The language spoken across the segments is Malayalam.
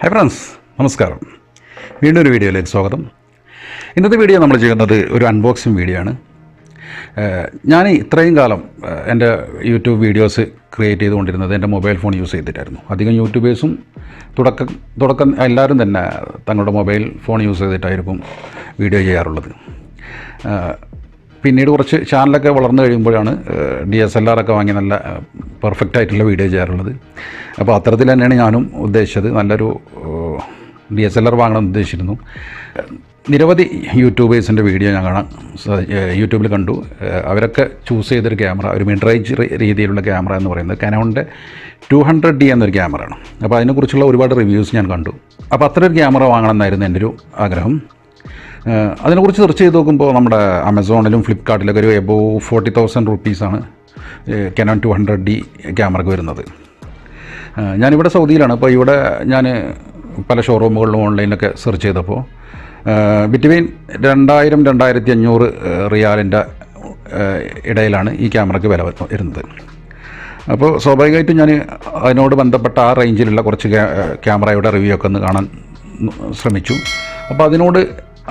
ഹായ് ഫ്രണ്ട്സ്, നമസ്കാരം. വീണ്ടും ഒരു വീഡിയോയിലേക്ക് സ്വാഗതം. ഇന്നത്തെ വീഡിയോ നമ്മൾ ചെയ്യുന്നത് ഒരു അൺബോക്സിങ് വീഡിയോ ആണ്. ഞാൻ ഇത്രയും കാലം എൻ്റെ യൂട്യൂബ് വീഡിയോസ് ക്രിയേറ്റ് ചെയ്തുകൊണ്ടിരുന്നത് എൻ്റെ മൊബൈൽ ഫോൺ യൂസ് ചെയ്തിട്ടായിരുന്നു. അധികം യൂട്യൂബേഴ്സും തുടക്കം എല്ലാവരും തന്നെ തങ്ങളുടെ മൊബൈൽ ഫോൺ യൂസ് ചെയ്തിട്ടായിരിക്കും വീഡിയോ ചെയ്യാറുള്ളത്. പിന്നീട് കുറച്ച് ചാനലൊക്കെ വളർന്നു കഴിയുമ്പോഴാണ് DSLR ഒക്കെ വാങ്ങി നല്ല പെർഫെക്റ്റ് ആയിട്ടുള്ള വീഡിയോ ചെയ്യാറുള്ളത്. അപ്പോൾ അത്തരത്തിൽ തന്നെയാണ് ഞാനും ഉദ്ദേശിച്ചത്. നല്ലൊരു DSLR വാങ്ങണമെന്ന് ഉദ്ദേശിച്ചിരുന്നു. നിരവധി യൂട്യൂബേഴ്സിൻ്റെ വീഡിയോ ഞാൻ യൂട്യൂബിൽ കണ്ടു. അവരൊക്കെ ചൂസ് ചെയ്തൊരു ക്യാമറ, ഒരു മിഡ് റേഞ്ച് രീതിയിലുള്ള ക്യാമറ എന്ന് പറയുന്നത് കാനോണിൻ്റെ 200D എന്നൊരു ക്യാമറയാണ്. അപ്പോൾ അതിനെക്കുറിച്ചുള്ള ഒരുപാട് റിവ്യൂസ് ഞാൻ കണ്ടു. അപ്പോൾ അത്രയൊരു ക്യാമറ വാങ്ങണമെന്നായിരുന്നു എൻ്റെ ഒരു ആഗ്രഹം. അതിനെക്കുറിച്ച് സെർച്ച് ചെയ്ത് നോക്കുമ്പോൾ നമ്മുടെ ആമസോണിലും ഫ്ലിപ്കാർട്ടിലൊക്കെ ഒരു എബോവ് 40,000 റുപ്പീസാണ് കാനോൺ 200D ക്യാമറയ്ക്ക് വരുന്നത്. ഞാനിവിടെ സൗദിയിലാണ്. അപ്പോൾ ഇവിടെ ഞാൻ പല ഷോറൂമുകളിലും ഓൺലൈനിലൊക്കെ സെർച്ച് ചെയ്തപ്പോൾ ബിറ്റ്വീൻ 2,000-2,500 റിയാലിൻ്റെ ഇടയിലാണ് ഈ ക്യാമറയ്ക്ക് വില വരുന്നത്. അപ്പോൾ സ്വാഭാവികമായിട്ടും ഞാൻ അതിനോട് ബന്ധപ്പെട്ട ആ റേഞ്ചിലുള്ള കുറച്ച് ക്യാമറയുടെ റിവ്യൂ ഒക്കെ ഒന്ന് കാണാൻ ശ്രമിച്ചു. അപ്പോൾ അതിനോട്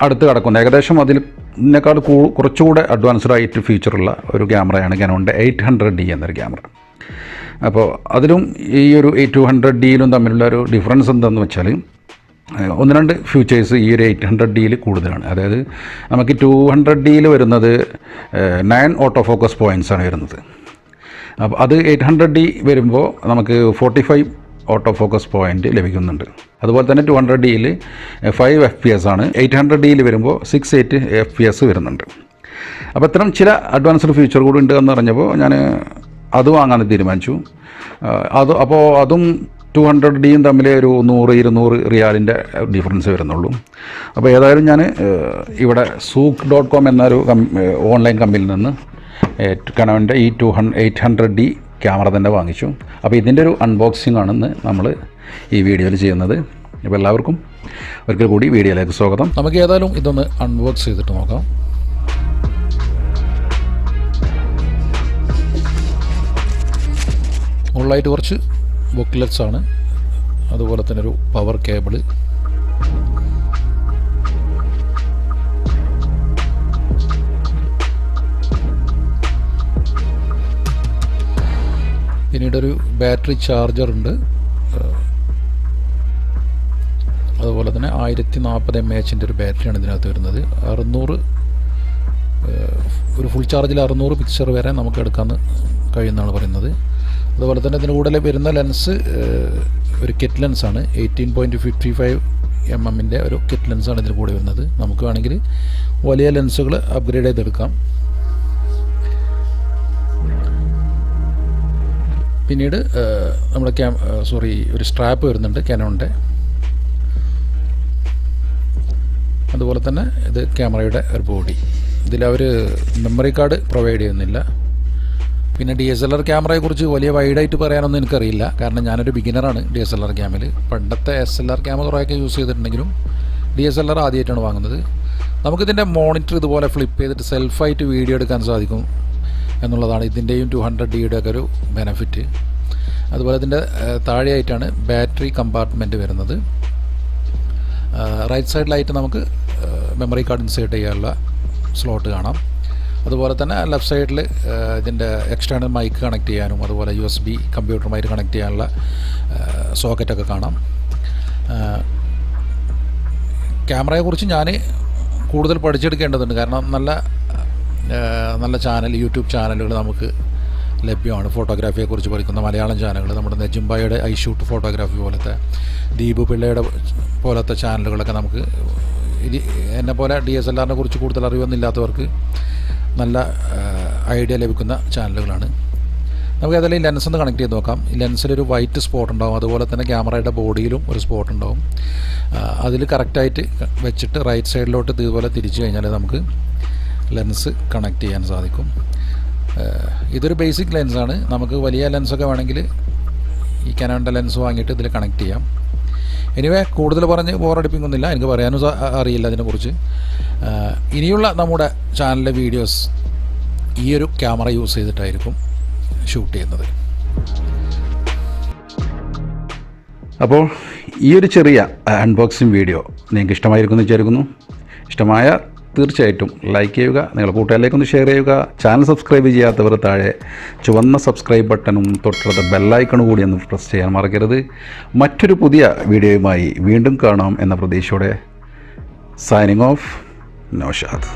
അടുത്ത് കിടക്കുന്ന ഏകദേശം അതിനേക്കാൾ കുറച്ചുകൂടെ അഡ്വാൻസ്ഡ് ആയിട്ട് ഫീച്ചറുള്ള ഒരു ക്യാമറയാണ് കാനോണിൻ്റെ 800D എന്നൊരു ക്യാമറ. അപ്പോൾ അതിലും ഈ ഒരു 200Dയിലും തമ്മിലുള്ള ഒരു ഡിഫറൻസ് എന്താണെന്ന് വെച്ചാൽ ഒന്ന് രണ്ട് ഫീച്ചേഴ്സ് ഈ ഒരു 800Dയിൽ കൂടുതലാണ്. അതായത് നമുക്ക് 200Dയിൽ വരുന്നത് 9 ഓട്ടോ ഫോക്കസ് പോയിൻറ്റ്സാണ് വരുന്നത്. അപ്പോൾ അത് 800D വരുമ്പോൾ നമുക്ക് 45 ഓട്ടോ ഫോക്കസ് പോയിൻ്റ് ലഭിക്കുന്നുണ്ട്. അതുപോലെ തന്നെ 200Dയിൽ 5 FPS ആണ്. 800Dയിൽ വരുമ്പോൾ 6-8 FPS വരുന്നുണ്ട്. അപ്പോൾ ഇത്തരം ചില അഡ്വാൻസ്ഡ് ഫീച്ചർ കൂടി ഉണ്ട് എന്ന് പറഞ്ഞപ്പോൾ ഞാൻ അത് വാങ്ങാൻ തീരുമാനിച്ചു. അപ്പോൾ അതും 200Dയും തമ്മിൽ ഒരു 100-200 റിയാലിൻ്റെ ഡിഫറൻസ് വരുന്നുള്ളൂ. അപ്പോൾ ഏതായാലും ഞാൻ ഇവിടെ souk.com എന്നൊരു ഓൺലൈൻ കമ്പനിയിൽ നിന്ന് കാനോണിൻ്റെ ഈ 800D ക്യാമറ തന്നെ വാങ്ങിച്ചു. അപ്പോൾ ഇതിൻ്റെ ഒരു അൺബോക്സിംഗ് ആണെന്ന് നമ്മൾ ഈ വീഡിയോയിൽ ചെയ്യുന്നത്. അപ്പോൾ എല്ലാവർക്കും ഒരിക്കൽ കൂടി വീഡിയോയിലേക്ക് സ്വാഗതം. നമുക്ക് ഏതായാലും ഇതൊന്ന് അൺബോക്സ് ചെയ്തിട്ട് നോക്കാം. മുകളിലായിട്ട് കുറച്ച് ബുക്ക്ലെറ്റ്സ് ആണ്, അതുപോലെ തന്നെ ഒരു പവർ കേബിള്, പിന്നീടൊരു ബാറ്ററി ചാർജർ ഉണ്ട്. അതുപോലെ തന്നെ 1040 mAh ഒരു ബാറ്ററിയാണ് ഇതിനകത്ത് വരുന്നത്. 600 ഒരു ഫുൾ ചാർജിൽ 600 പിക്ചർ വരെ നമുക്ക് എടുക്കാൻ കഴിയുന്നതാണ് പറയുന്നത്. അതുപോലെ തന്നെ ഇതിന് കൂടെ വരുന്ന ലെൻസ് ഒരു കിറ്റ് ലെൻസാണ്. 18.55 mm ഒരു കിറ്റ് ലെൻസാണ് ഇതിന് കൂടെ വരുന്നത്. നമുക്ക് വേണമെങ്കിൽ വലിയ ലെൻസുകൾ അപ്ഗ്രേഡ് ചെയ്തെടുക്കാം. പിന്നീട് നമ്മുടെ ഒരു സ്ട്രാപ്പ് വരുന്നുണ്ട് കാനോണിൻ്റെ. അതുപോലെ തന്നെ ഇത് ക്യാമറയുടെ ഒരു ബോഡി. ഇതിലവർ മെമ്മറി കാർഡ് പ്രൊവൈഡ് ചെയ്യുന്നില്ല. പിന്നെ DSLR ക്യാമറയെക്കുറിച്ച് വലിയ വൈഡായിട്ട് പറയാനൊന്നും എനിക്കറിയില്ല, കാരണം ഞാനൊരു ബിഗിനറാണ് DSLR ക്യാമിൽ. പണ്ടത്തെ SLR ക്യാമറ കുറേയൊക്കെ യൂസ് ചെയ്തിട്ടുണ്ടെങ്കിലും DSLR ആദ്യമായിട്ടാണ് വാങ്ങുന്നത്. നമുക്കിതിൻ്റെ മോണിറ്റർ ഇതുപോലെ ഫ്ലിപ്പ് ചെയ്തിട്ട് സെൽഫായിട്ട് വീഡിയോ എടുക്കാൻ സാധിക്കും എന്നുള്ളതാണ് ഇതിൻ്റെയും 200Dയുടെ ഒക്കെ ഒരു ബെനഫിറ്റ്. അതുപോലെ ഇതിൻ്റെ താഴെയായിട്ടാണ് ബാറ്ററി കമ്പാർട്ട്മെൻറ്റ് വരുന്നത്. റൈറ്റ് സൈഡിലായിട്ട് നമുക്ക് മെമ്മറി കാർഡ് ഇൻസേർട്ട് ചെയ്യാനുള്ള സ്ലോട്ട് കാണാം. അതുപോലെ തന്നെ ലെഫ്റ്റ് സൈഡിൽ ഇതിൻ്റെ എക്സ്റ്റേണൽ മൈക്ക് കണക്ട് ചെയ്യാനും അതുപോലെ USB കമ്പ്യൂട്ടറുമായിട്ട് കണക്ട് ചെയ്യാനുള്ള സോക്കറ്റൊക്കെ കാണാം. ക്യാമറയെക്കുറിച്ച് ഞാൻ കൂടുതൽ പഠിച്ചെടുക്കേണ്ടതുണ്ട്, കാരണം നല്ല യൂട്യൂബ് ചാനലുകൾ നമുക്ക് ലഭ്യമാണ്. ഫോട്ടോഗ്രാഫിയെക്കുറിച്ച് പഠിക്കുന്ന മലയാളം ചാനലുകൾ, നമ്മുടെ നെജുംബായുടെ ഐഷൂട്ട് ഫോട്ടോഗ്രാഫി പോലത്തെ, ദീപു പിള്ളയുടെ പോലത്തെ ചാനലുകളൊക്കെ നമുക്ക് എന്നെപ്പോലെ DSLRനെ കുറിച്ച് കൂടുതൽ അറിവൊന്നുമില്ലാത്തവർക്ക് നല്ല ഐഡിയ ലഭിക്കുന്ന ചാനലുകളാണ്. നമുക്ക് ഏതായാലും ഈ ലെൻസ് ഒന്ന് കണക്ട് ചെയ്ത് നോക്കാം. ഈ ലെൻസിലൊരു വൈറ്റ് സ്പോട്ട് ഉണ്ടാവും. അതുപോലെ തന്നെ ക്യാമറയുടെ ബോഡിയിലും ഒരു സ്പോട്ട് ഉണ്ടാവും. അതിൽ കറക്റ്റായിട്ട് വെച്ചിട്ട് റൈറ്റ് സൈഡിലോട്ട് ഇതുപോലെ തിരിച്ചു കഴിഞ്ഞാൽ നമുക്ക് ലെൻസ് കണക്ട് ചെയ്യാൻ സാധിക്കും. ഇതൊരു ബേസിക് ലെൻസാണ്. നമുക്ക് വലിയ ലെൻസൊക്കെ വേണമെങ്കിൽ ഈ കാനോണിൻ്റെ ലെൻസ് വാങ്ങിയിട്ട് ഇതിൽ കണക്ട് ചെയ്യാം. എനിവേ കൂടുതൽ പറഞ്ഞ് ബോറടിപ്പിക്കൊന്നുമില്ല, എനിക്ക് പറയാനും അറിയില്ല അതിനെക്കുറിച്ച്. ഇനിയുള്ള നമ്മുടെ ചാനലിലെ വീഡിയോസ് ഈ ഒരു ക്യാമറ യൂസ് ചെയ്തിട്ടായിരിക്കും ഷൂട്ട് ചെയ്യുന്നത്. അപ്പോൾ ഈ ഒരു ചെറിയ അൺബോക്സിങ് വീഡിയോ നിങ്ങൾക്ക് ഇഷ്ടമായിരിക്കുമെന്ന് വിചാരിക്കുന്നു. ഇഷ്ടമായ തീർച്ചയായിട്ടും ലൈക്ക് ചെയ്യുക, നിങ്ങളുടെ കൂട്ടുകാരിലേക്കൊന്ന് ഷെയർ ചെയ്യുക. ചാനൽ സബ്സ്ക്രൈബ് ചെയ്യാത്തവർ താഴെ ചുവന്ന സബ്സ്ക്രൈബ് ബട്ടണും തൊട്ടടുത്ത ബെല്ലൈക്കണും കൂടി ഒന്ന് പ്രസ് ചെയ്യാൻ മറക്കരുത്. മറ്റൊരു പുതിയ വീഡിയോയുമായി വീണ്ടും കാണാം എന്ന പ്രതീക്ഷയോടെ സൈനിങ് ഓഫ് നൗഷാദ്.